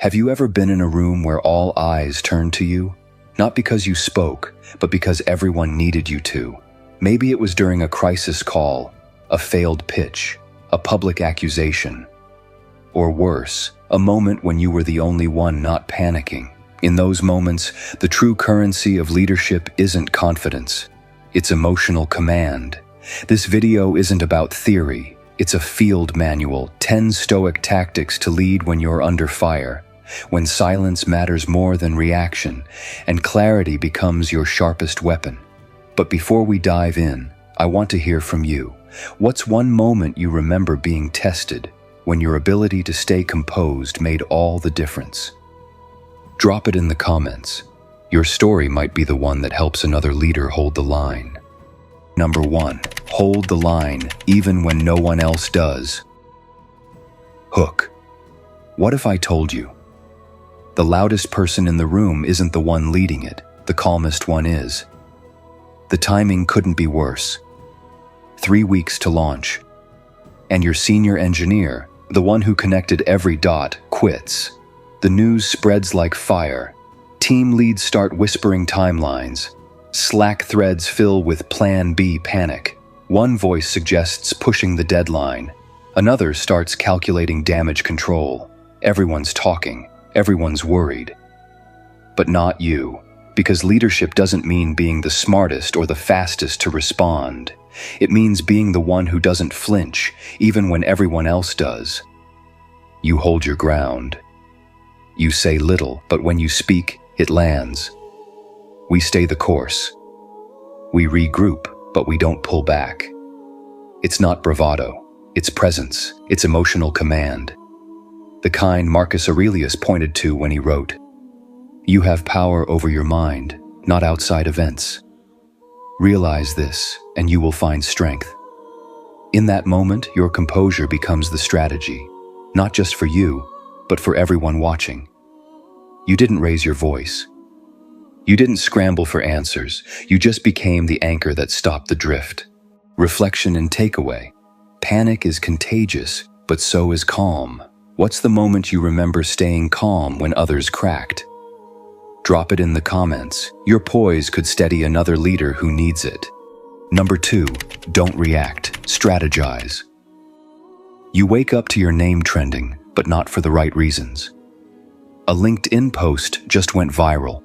Have you ever been in a room where all eyes turned to you? Not because you spoke, but because everyone needed you to. Maybe it was during a crisis call, a failed pitch, a public accusation, or worse, a moment when you were the only one not panicking. In those moments, the true currency of leadership isn't confidence. It's emotional command. This video isn't about theory. It's a field manual, 10 Stoic tactics to lead when you're under fire, when silence matters more than reaction, and clarity becomes your sharpest weapon. But before we dive in, I want to hear from you. What's one moment you remember being tested, when your ability to stay composed made all the difference? Drop it in the comments. Your story might be the one that helps another leader hold the line. Number 1. Hold the line, even when no one else does. Hook. What if I told you? The loudest person in the room isn't the one leading it, the calmest one is. The timing couldn't be worse. 3 weeks to launch. And your senior engineer, the one who connected every dot, quits. The news spreads like fire. Team leads start whispering timelines. Slack threads fill with Plan B panic. One voice suggests pushing the deadline. Another starts calculating damage control. Everyone's talking. Everyone's worried. But not you. Because leadership doesn't mean being the smartest or the fastest to respond. It means being the one who doesn't flinch, even when everyone else does. You hold your ground. You say little, but when you speak, it lands. We stay the course. We regroup, but we don't pull back. It's not bravado. It's presence. It's emotional command. The kind Marcus Aurelius pointed to when he wrote, "You have power over your mind, not outside events." Realize this, and you will find strength. In that moment, your composure becomes the strategy, not just for you, but for everyone watching. You didn't raise your voice. You didn't scramble for answers. You just became the anchor that stopped the drift. Reflection and takeaway. Panic is contagious, but so is calm. What's the moment you remember staying calm when others cracked? Drop it in the comments. Your poise could steady another leader who needs it. Number 2, don't react. Strategize. You wake up to your name trending, but not for the right reasons. A LinkedIn post just went viral.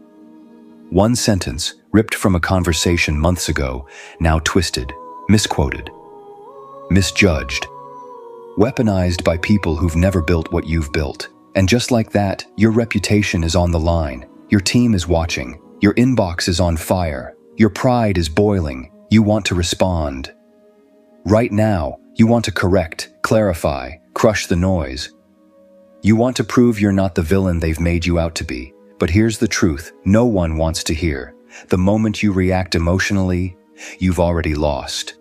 One sentence, ripped from a conversation months ago, now twisted, misquoted, misjudged, weaponized by people who've never built what you've built. And just like that, your reputation is on the line. Your team is watching. Your inbox is on fire. Your pride is boiling. You want to respond. Right now, you want to correct, clarify, crush the noise. You want to prove you're not the villain they've made you out to be. But here's the truth no one wants to hear. The moment you react emotionally, you've already lost.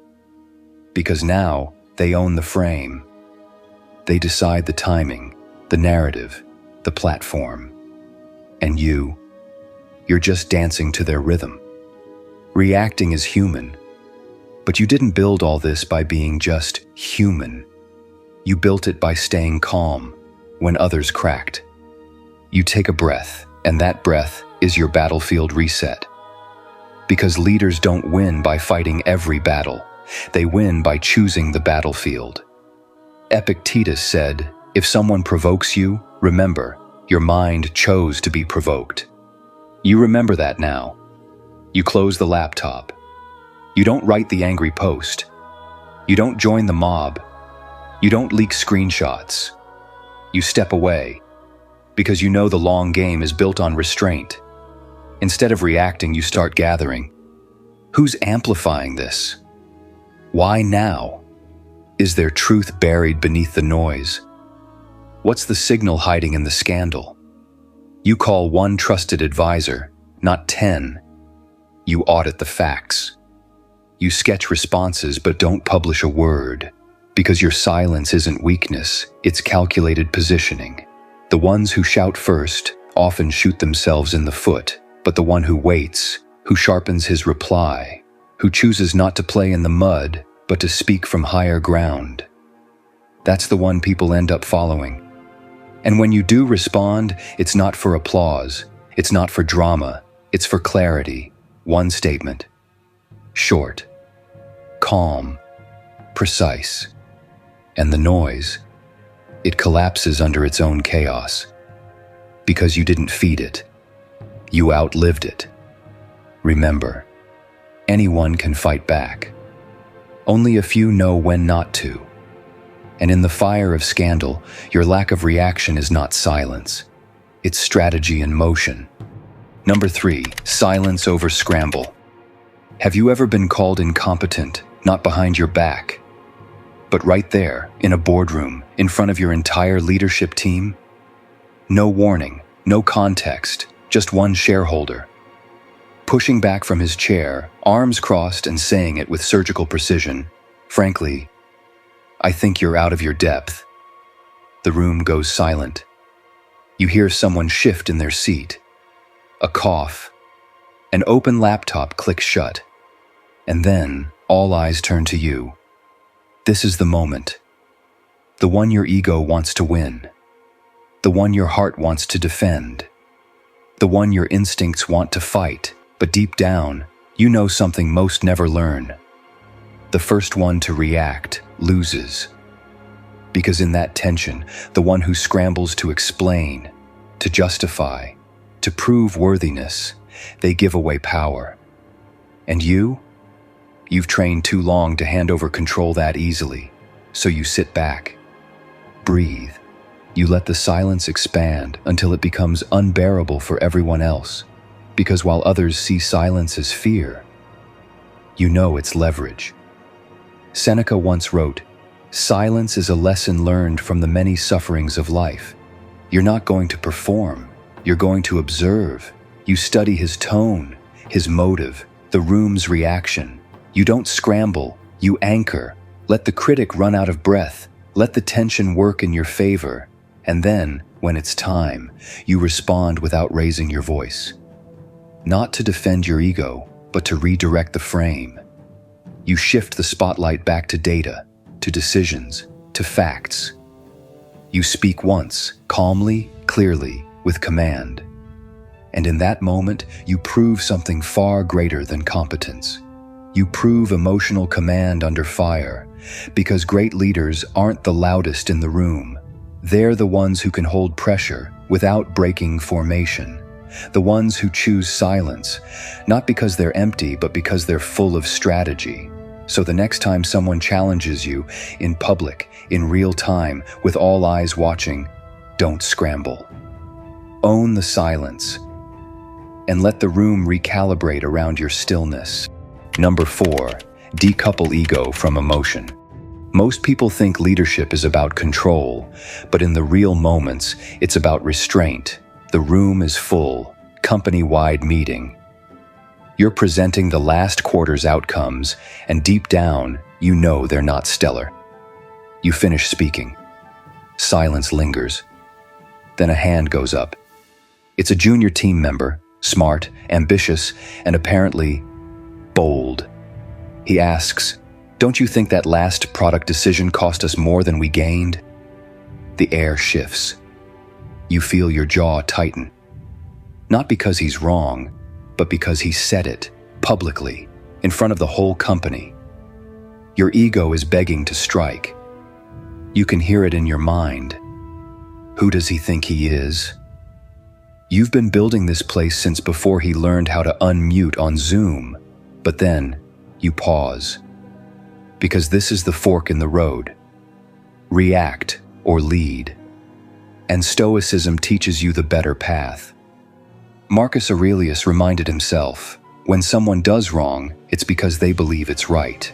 Because now, they own the frame. They decide the timing, the narrative, the platform. And you're just dancing to their rhythm. Reacting is human. But you didn't build all this by being just human. You built it by staying calm when others cracked. You take a breath, and that breath is your battlefield reset. Because leaders don't win by fighting every battle. They win by choosing the battlefield. Epictetus said, "If someone provokes you, remember, your mind chose to be provoked." You remember that now. You close the laptop. You don't write the angry post. You don't join the mob. You don't leak screenshots. You step away. Because you know the long game is built on restraint. Instead of reacting, you start gathering. Who's amplifying this? Why now? Is there truth buried beneath the noise? What's the signal hiding in the scandal? You call one trusted advisor, not 10. You audit the facts. You sketch responses but don't publish a word. Because your silence isn't weakness, it's calculated positioning. The ones who shout first often shoot themselves in the foot, but the one who waits, who sharpens his reply, who chooses not to play in the mud, but to speak from higher ground, that's the one people end up following. And when you do respond, it's not for applause, it's not for drama, it's for clarity. One statement. Short, calm, precise. And the noise, it collapses under its own chaos. Because you didn't feed it. You outlived it. Remember, anyone can fight back. Only a few know when not to. And in the fire of scandal, your lack of reaction is not silence. It's strategy in motion. Number 3, silence over scramble. Have you ever been called incompetent, not behind your back, but right there, in a boardroom, in front of your entire leadership team? No warning, no context, just one shareholder. Pushing back from his chair, arms crossed and saying it with surgical precision, frankly, I think you're out of your depth. The room goes silent. You hear someone shift in their seat. A cough. An open laptop clicks shut. And then, all eyes turn to you. This is the moment. The one your ego wants to win. The one your heart wants to defend. The one your instincts want to fight, but deep down, you know something most never learn. The first one to react loses. Because in that tension, the one who scrambles to explain, to justify, to prove worthiness, they give away power. And you've trained too long to hand over control that easily, so you sit back, breathe. You let the silence expand until it becomes unbearable for everyone else, because while others see silence as fear, you know it's leverage. Seneca once wrote, "Silence is a lesson learned from the many sufferings of life." You're not going to perform, you're going to observe. You study his tone, his motive, the room's reaction. You don't scramble, you anchor. Let the critic run out of breath, let the tension work in your favor, and then, when it's time, you respond without raising your voice. Not to defend your ego, but to redirect the frame. You shift the spotlight back to data, to decisions, to facts. You speak once, calmly, clearly, with command. And in that moment, you prove something far greater than competence. You prove emotional command under fire, because great leaders aren't the loudest in the room. They're the ones who can hold pressure without breaking formation. The ones who choose silence, not because they're empty, but because they're full of strategy. So the next time someone challenges you, in public, in real time, with all eyes watching, don't scramble. Own the silence, and let the room recalibrate around your stillness. Number 4, decouple ego from emotion. Most people think leadership is about control, but in the real moments, it's about restraint. The room is full, company-wide meeting. You're presenting the last quarter's outcomes, and deep down, you know they're not stellar. You finish speaking. Silence lingers. Then a hand goes up. It's a junior team member, smart, ambitious, and apparently bold. He asks, "Don't you think that last product decision cost us more than we gained?" The air shifts. You feel your jaw tighten. Not because he's wrong, but because he said it, publicly, in front of the whole company. Your ego is begging to strike. You can hear it in your mind. Who does he think he is? You've been building this place since before he learned how to unmute on Zoom, but then you pause. Because this is the fork in the road. React or lead. And Stoicism teaches you the better path. Marcus Aurelius reminded himself, when someone does wrong, it's because they believe it's right.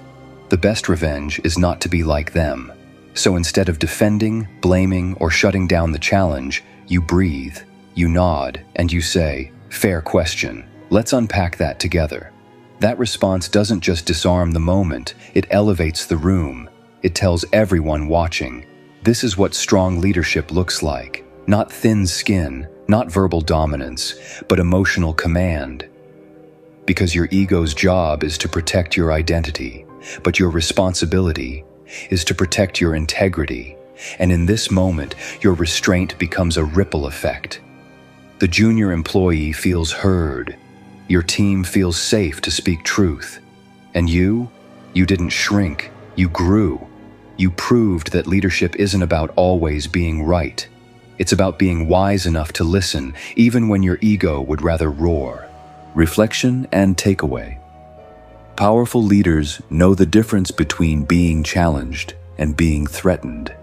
The best revenge is not to be like them. So instead of defending, blaming, or shutting down the challenge, you breathe, you nod, and you say, "Fair question. Let's unpack that together." That response doesn't just disarm the moment, it elevates the room. It tells everyone watching, this is what strong leadership looks like. Not thin skin, not verbal dominance, but emotional command. Because your ego's job is to protect your identity, but your responsibility is to protect your integrity. And in this moment, your restraint becomes a ripple effect. The junior employee feels heard. Your team feels safe to speak truth. And you didn't shrink, you grew. You proved that leadership isn't about always being right. It's about being wise enough to listen, even when your ego would rather roar. Reflection and takeaway. Powerful leaders know the difference between being challenged and being threatened.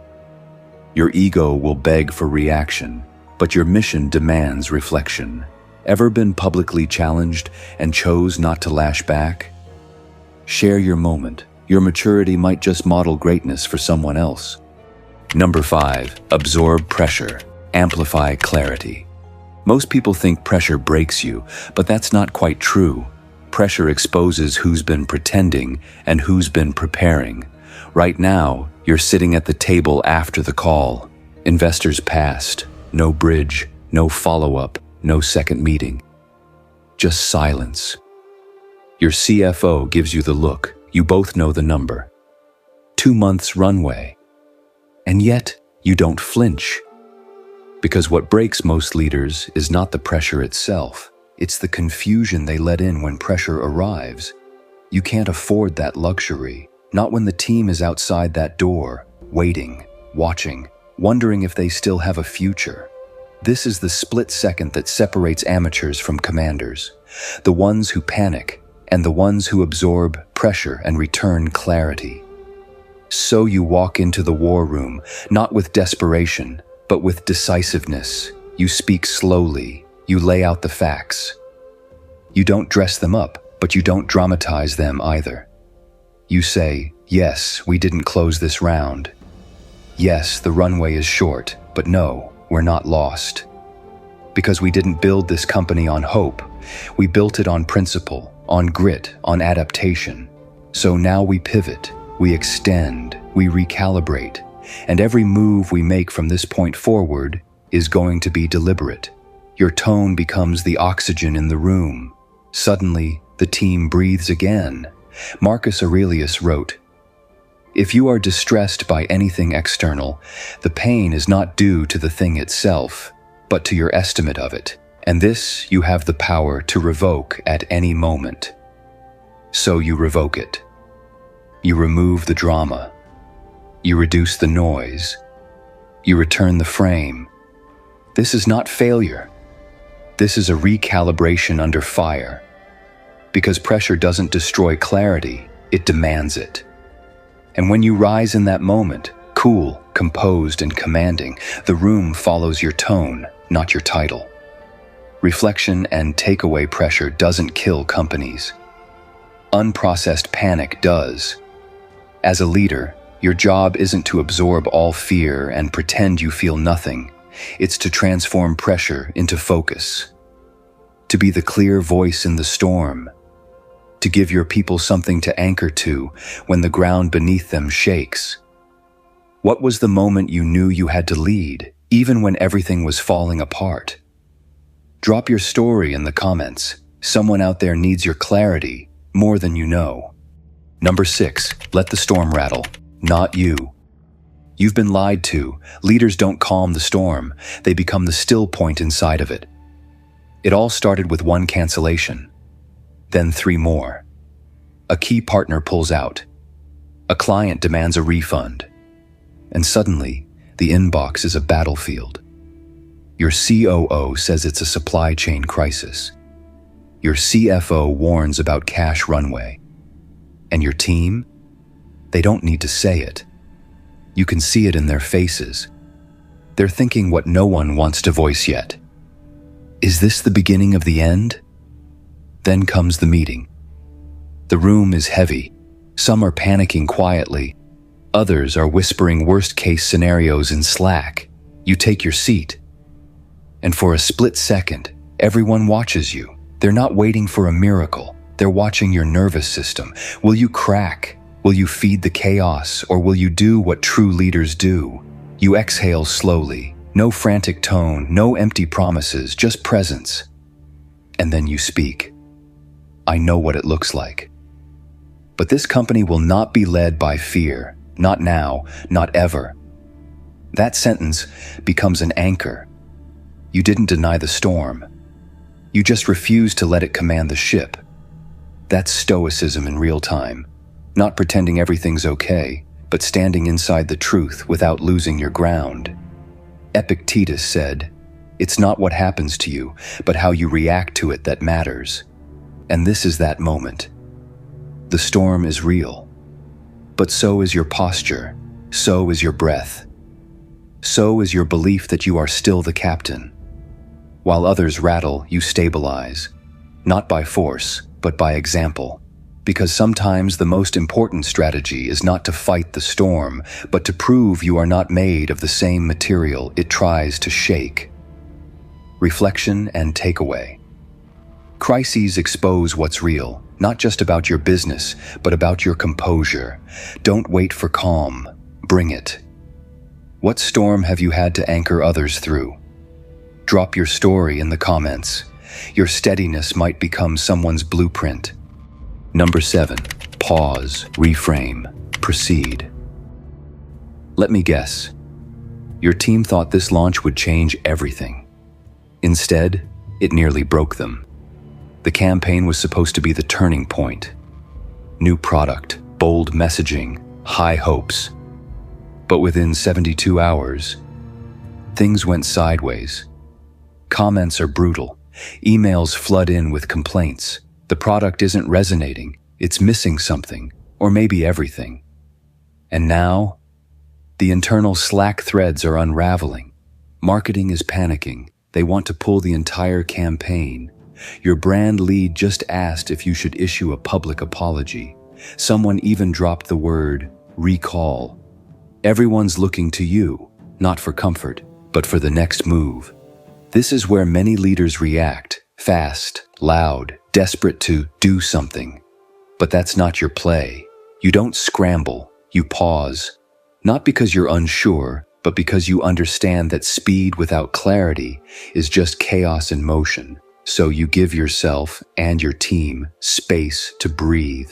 Your ego will beg for reaction, but your mission demands reflection. Ever been publicly challenged and chose not to lash back? Share your moment. Your maturity might just model greatness for someone else. Number 5, absorb pressure. Amplify clarity. Most people think pressure breaks you, but that's not quite true. Pressure exposes who's been pretending and who's been preparing. Right now, you're sitting at the table after the call. Investors passed. No bridge, no follow-up, no second meeting. Just silence. Your CFO gives you the look. You both know the number. 2 months runway. And yet, you don't flinch. Because what breaks most leaders is not the pressure itself. It's the confusion they let in when pressure arrives. You can't afford that luxury. Not when the team is outside that door, waiting, watching, wondering if they still have a future. This is the split second that separates amateurs from commanders. The ones who panic, and the ones who absorb pressure and return clarity. So you walk into the war room, not with desperation, but with decisiveness. You speak slowly. You lay out the facts. You don't dress them up, but you don't dramatize them either. You say, yes, we didn't close this round. Yes, the runway is short, but no, we're not lost. Because we didn't build this company on hope. We built it on principle, on grit, on adaptation. So now we pivot, we extend, we recalibrate, and every move we make from this point forward is going to be deliberate. Your tone becomes the oxygen in the room. Suddenly, the team breathes again. Marcus Aurelius wrote, "If you are distressed by anything external, the pain is not due to the thing itself, but to your estimate of it. And this you have the power to revoke at any moment." So you revoke it. You remove the drama. You reduce the noise. You return the frame. This is not failure. This is a recalibration under fire. Because pressure doesn't destroy clarity, it demands it. And when you rise in that moment, cool, composed, and commanding, the room follows your tone, not your title. Reflection and takeaway pressure doesn't kill companies. Unprocessed panic does. As a leader, your job isn't to absorb all fear and pretend you feel nothing. It's to transform pressure into focus. To be the clear voice in the storm. To give your people something to anchor to when the ground beneath them shakes. What was the moment you knew you had to lead, even when everything was falling apart? Drop your story in the comments. Someone out there needs your clarity more than you know. Number 6, let the storm rattle, not you. You've been lied to. Leaders don't calm the storm. They become the still point inside of it. It all started with one cancellation, then 3 more. A key partner pulls out. A client demands a refund. And suddenly, the inbox is a battlefield. Your COO says it's a supply chain crisis. Your CFO warns about cash runway. And your team? They don't need to say it. You can see it in their faces. They're thinking what no one wants to voice yet. Is this the beginning of the end? Then comes the meeting. The room is heavy. Some are panicking quietly. Others are whispering worst-case scenarios in Slack. You take your seat. And for a split second, everyone watches you. They're not waiting for a miracle. They're watching your nervous system. Will you crack? Will you feed the chaos, or will you do what true leaders do? You exhale slowly. No frantic tone, no empty promises, just presence. And then you speak. I know what it looks like. But this company will not be led by fear. Not now, not ever. That sentence becomes an anchor. You didn't deny the storm. You just refused to let it command the ship. That's Stoicism in real time. Not pretending everything's okay, but standing inside the truth without losing your ground. Epictetus said, "It's not what happens to you, but how you react to it that matters." And this is that moment. The storm is real. But so is your posture, so is your breath. So is your belief that you are still the captain. While others rattle, you stabilize. Not by force, but by example. Because sometimes the most important strategy is not to fight the storm, but to prove you are not made of the same material it tries to shake. Reflection and takeaway. Crises expose what's real, not just about your business, but about your composure. Don't wait for calm, bring it. What storm have you had to anchor others through? Drop your story in the comments. Your steadiness might become someone's blueprint. Number 7, pause, reframe, proceed. Let me guess. Your team thought this launch would change everything. Instead, it nearly broke them. The campaign was supposed to be the turning point. New product, bold messaging, high hopes. But within 72 hours, things went sideways. Comments are brutal. Emails flood in with complaints. The product isn't resonating. It's missing something, or maybe everything. And now, the internal Slack threads are unraveling. Marketing is panicking. They want to pull the entire campaign. Your brand lead just asked if you should issue a public apology. Someone even dropped the word recall. Everyone's looking to you, not for comfort, but for the next move. This is where many leaders react, fast, loud, desperate to do something. But that's not your play. You don't scramble, you pause. Not because you're unsure, but because you understand that speed without clarity is just chaos in motion. So you give yourself and your team space to breathe.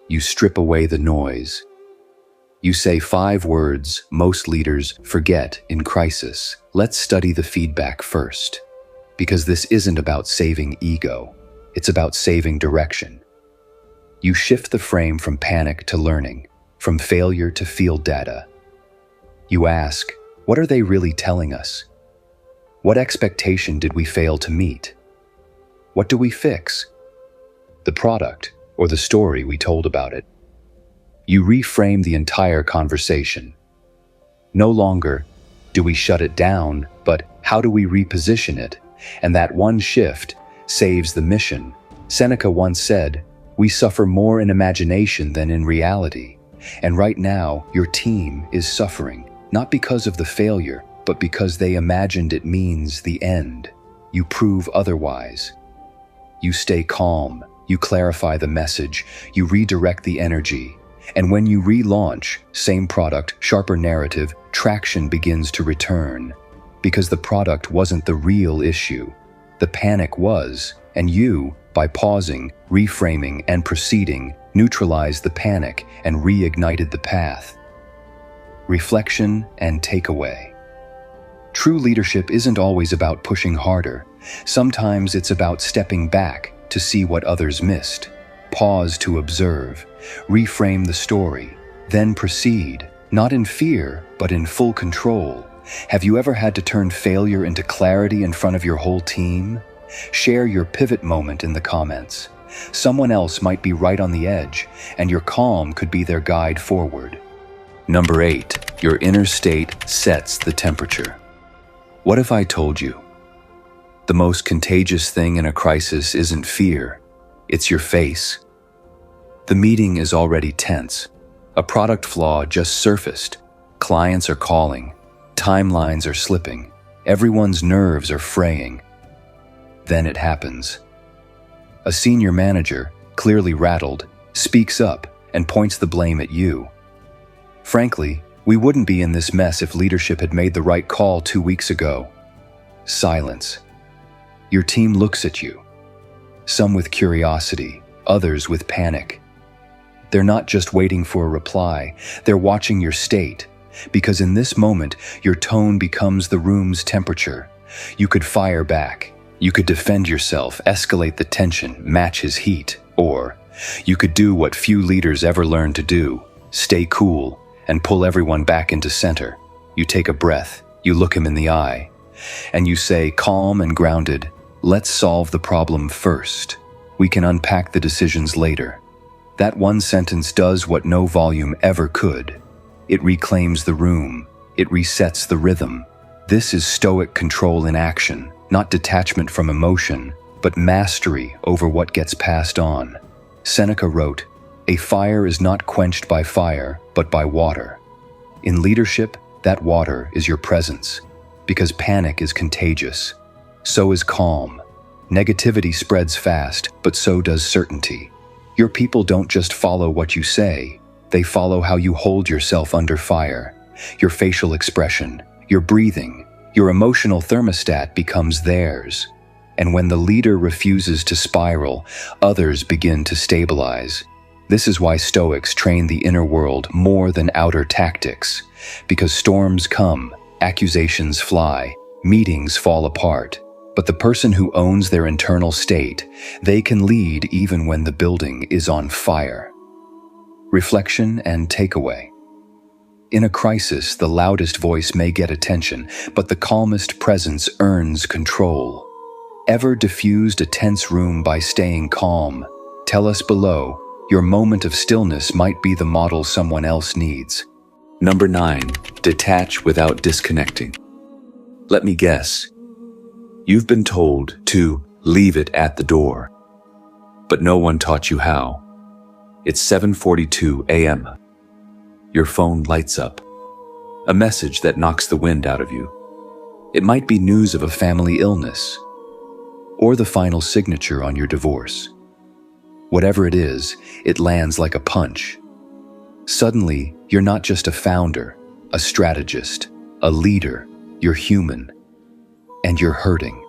You strip away the noise. You say 5 words most leaders forget in crisis. Let's study the feedback first. Because this isn't about saving ego. It's about saving direction. You shift the frame from panic to learning, from failure to field data. You ask, what are they really telling us? What expectation did we fail to meet? What do we fix? The product or the story we told about it. You reframe the entire conversation. No longer do we shut it down, but how do we reposition it? And that one shift saves the mission. Seneca once said, "We suffer more in imagination than in reality." And right now, your team is suffering, not because of the failure, but because they imagined it means the end. You prove otherwise. You stay calm, you clarify the message, you redirect the energy. And when you relaunch, same product, sharper narrative, traction begins to return. Because the product wasn't the real issue. The panic was, and you, by pausing, reframing, and proceeding, neutralized the panic and reignited the path. Reflection and takeaway. True leadership isn't always about pushing harder. Sometimes it's about stepping back to see what others missed. Pause to observe, reframe the story, then proceed, not in fear, but in full control. Have you ever had to turn failure into clarity in front of your whole team? Share your pivot moment in the comments. Someone else might be right on the edge, and your calm could be their guide forward. Number 8, your inner state sets the temperature. What if I told you? The most contagious thing in a crisis isn't fear, it's your face. The meeting is already tense. A product flaw just surfaced. Clients are calling. Timelines are slipping. Everyone's nerves are fraying. Then it happens. A senior manager, clearly rattled, speaks up and points the blame at you. Frankly, we wouldn't be in this mess if leadership had made the right call 2 weeks ago. Silence. Your team looks at you. Some with curiosity, others with panic. They're not just waiting for a reply, they're watching your state, because in this moment, your tone becomes the room's temperature. You could fire back. You could defend yourself, escalate the tension, match his heat, or you could do what few leaders ever learn to do, stay cool and pull everyone back into center. You take a breath, you look him in the eye, and you say, calm and grounded, let's solve the problem first. We can unpack the decisions later. That one sentence does what no volume ever could. It reclaims the room. It resets the rhythm. This is Stoic control in action, not detachment from emotion, but mastery over what gets passed on. Seneca wrote, "A fire is not quenched by fire, but by water." In leadership, that water is your presence, because panic is contagious. So is calm. Negativity spreads fast, but so does certainty. Your people don't just follow what you say, they follow how you hold yourself under fire. Your facial expression, your breathing, your emotional thermostat becomes theirs. And when the leader refuses to spiral, others begin to stabilize. This is why Stoics train the inner world more than outer tactics, because storms come, accusations fly, meetings fall apart. But the person who owns their internal state, they can lead even when the building is on fire. Reflection and takeaway. In a crisis, the loudest voice may get attention, but the calmest presence earns control. Ever diffused a tense room by staying calm? Tell us below. Your moment of stillness might be the model someone else needs. Number 9, detach without disconnecting. Let me guess. You've been told to leave it at the door, but no one taught you how. It's 7:42 a.m. Your phone lights up. A message that knocks the wind out of you. It might be news of a family illness, or the final signature on your divorce. Whatever it is, it lands like a punch. Suddenly, you're not just a founder, a strategist, a leader, you're human. And you're hurting.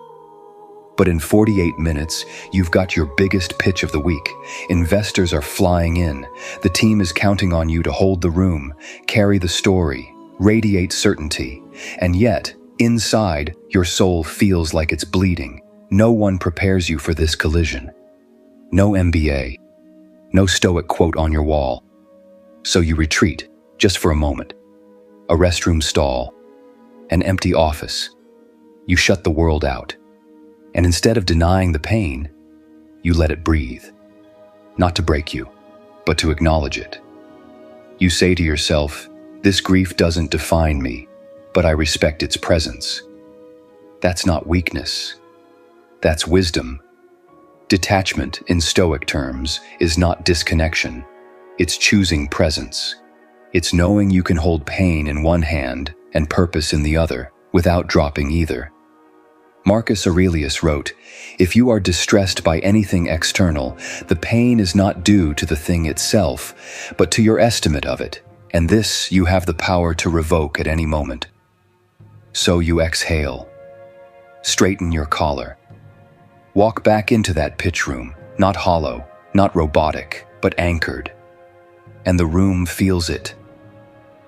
But in 48 minutes, you've got your biggest pitch of the week. Investors are flying in. The team is counting on you to hold the room, carry the story, radiate certainty. And yet, inside, your soul feels like it's bleeding. No one prepares you for this collision. No MBA. No Stoic quote on your wall. So you retreat, just for a moment. A restroom stall. An empty office. You shut the world out. And instead of denying the pain, you let it breathe. Not to break you, but to acknowledge it. You say to yourself, this grief doesn't define me, but I respect its presence. That's not weakness. That's wisdom. Detachment, in Stoic terms, is not disconnection. It's choosing presence. It's knowing you can hold pain in one hand and purpose in the other, without dropping either. Marcus Aurelius wrote, "If you are distressed by anything external, the pain is not due to the thing itself, but to your estimate of it, and this you have the power to revoke at any moment." So you exhale. Straighten your collar. Walk back into that pitch room, not hollow, not robotic, but anchored. And the room feels it.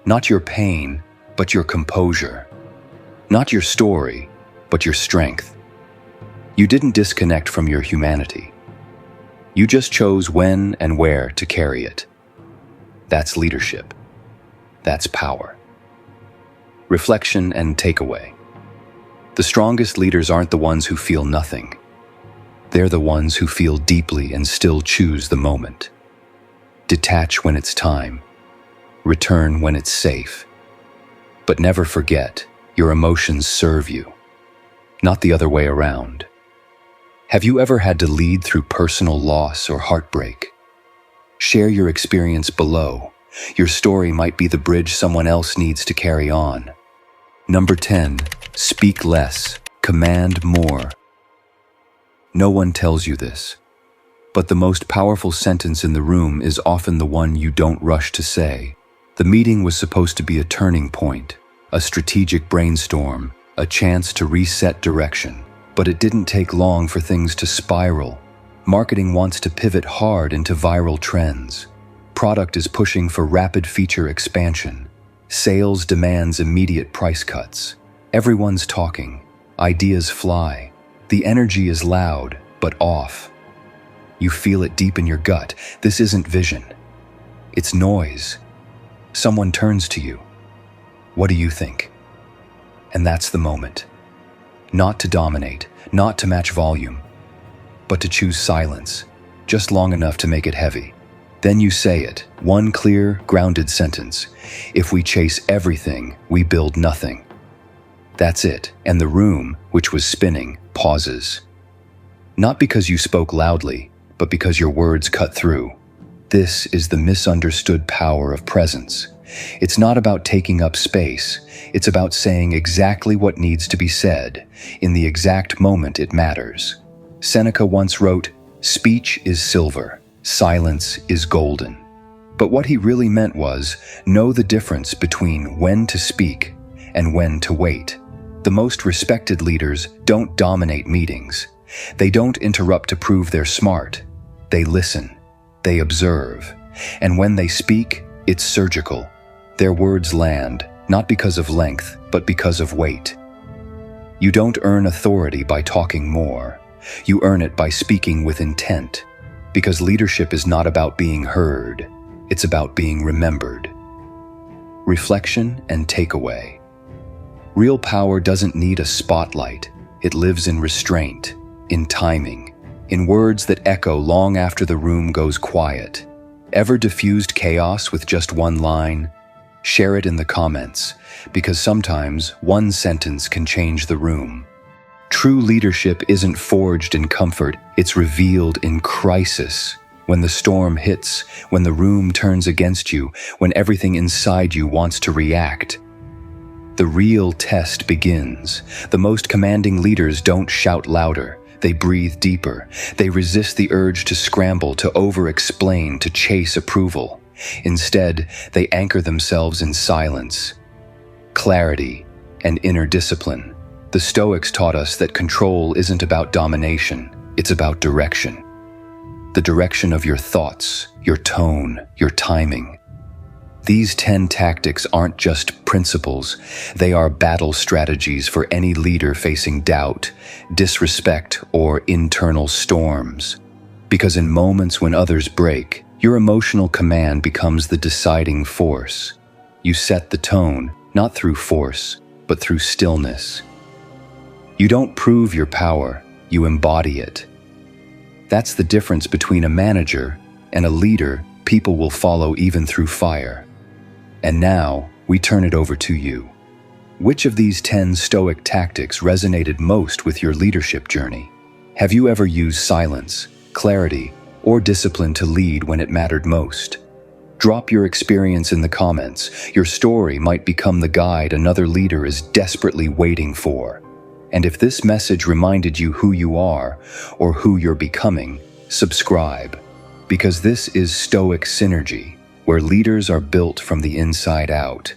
Not your pain, but your composure. Not your story, but your strength. You didn't disconnect from your humanity. You just chose when and where to carry it. That's leadership. That's power. Reflection and takeaway. The strongest leaders aren't the ones who feel nothing. They're the ones who feel deeply and still choose the moment. Detach when it's time. Return when it's safe. But never forget, your emotions serve you, not the other way around. Have you ever had to lead through personal loss or heartbreak? Share your experience below. Your story might be the bridge someone else needs to carry on. Number 10, speak less, command more. No one tells you this, but the most powerful sentence in the room is often the one you don't rush to say. The meeting was supposed to be a turning point, a strategic brainstorm, a chance to reset direction. But it didn't take long for things to spiral. Marketing wants to pivot hard into viral trends. Product is pushing for rapid feature expansion. Sales demands immediate price cuts. Everyone's talking. Ideas fly. The energy is loud, but off. You feel it deep in your gut. This isn't vision. It's noise. Someone turns to you. What do you think? And that's the moment. Not to dominate, not to match volume, but to choose silence, just long enough to make it heavy. Then you say it, one clear, grounded sentence. If we chase everything, we build nothing. That's it, and the room, which was spinning, pauses. Not because you spoke loudly, but because your words cut through. This is the misunderstood power of presence. It's not about taking up space. It's about saying exactly what needs to be said, in the exact moment it matters. Seneca once wrote, "Speech is silver, silence is golden." But what he really meant was, know the difference between when to speak and when to wait. The most respected leaders don't dominate meetings. They don't interrupt to prove they're smart. They listen. They observe. And when they speak, it's surgical. Their words land, not because of length, but because of weight. You don't earn authority by talking more. You earn it by speaking with intent. Because leadership is not about being heard. It's about being remembered. Reflection and takeaway. Real power doesn't need a spotlight. It lives in restraint, in timing, in words that echo long after the room goes quiet. Ever diffused chaos with just one line? Share it in the comments, because sometimes one sentence can change the room. True leadership isn't forged in comfort, it's revealed in crisis. When the storm hits, when the room turns against you, when everything inside you wants to react. The real test begins. The most commanding leaders don't shout louder. They breathe deeper. They resist the urge to scramble, to over-explain, to chase approval. Instead, they anchor themselves in silence, clarity, and inner discipline. The Stoics taught us that control isn't about domination, it's about direction. The direction of your thoughts, your tone, your timing. These 10 tactics aren't just principles, they are battle strategies for any leader facing doubt, disrespect, or internal storms. Because in moments when others break, your emotional command becomes the deciding force. You set the tone, not through force, but through stillness. You don't prove your power, you embody it. That's the difference between a manager and a leader people will follow even through fire. And now, we turn it over to you. Which of these 10 Stoic tactics resonated most with your leadership journey? Have you ever used silence, clarity, or discipline to lead when it mattered most? Drop your experience in the comments. Your story might become the guide another leader is desperately waiting for. And if this message reminded you who you are or who you're becoming, subscribe. Because this is Stoic Synergy, where leaders are built from the inside out.